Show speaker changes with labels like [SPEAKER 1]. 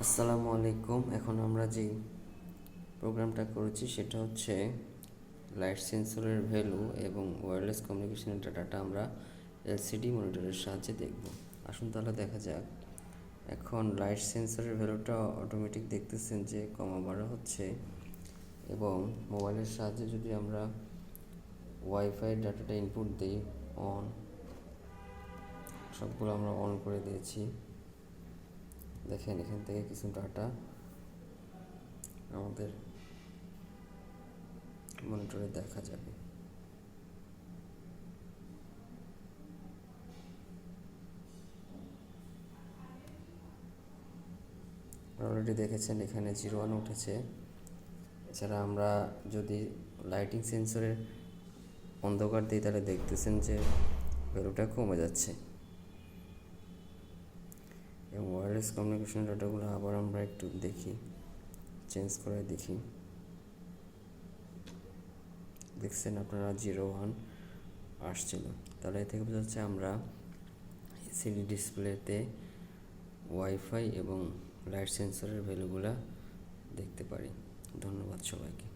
[SPEAKER 1] আসসালামু আলাইকুম। এখন আমরা যে প্রোগ্রামটা করেছি সেটা হচ্ছে লাইট সেন্সরের ভ্যালু এবং ওয়্যারলেস কমিউনিকেশনের ডাটাটা আমরা এলসিডি মনিটরের সাহায্যে দেখব। আসুন তাহলে দেখা যাক। এখন লাইট সেন্সরের ভ্যালুটা অটোমেটিক দেখতেছেন যে কমা বাড়া হচ্ছে, এবং মোবাইলের সাহায্যে যদি আমরা ওয়াইফাই ডাটাটা ইনপুট দিই অন, সবগুলো আমরা অন করে দিয়েছি। দেখেন এখান থেকে কিছু ডাটা আমাদের মনিটরে দেখা যাবে। অলরেডি দেখেছেন এখানে 01 উঠেছে। এছাড়া আমরা যদি লাইটিং সেন্সরের অন্ধকার দিই তাহলে দেখতেছেন যে ভ্যালুটা কমে যাচ্ছে। এবং ওয়্যারলেস কমিউনিকেশন ডাটাগুলো আবার আমরা একটু দেখি, চেঞ্জ করে দেখি। দেখছেন আপনারা 01 আসছিল। তাহলে এ থেকে বোঝা যাচ্ছে আমরা এলসিডি ডিসপ্লেতে ওয়াইফাই এবং লাইট সেন্সরের ভ্যালুগুলো দেখতে পারি। ধন্যবাদ সবাইকে।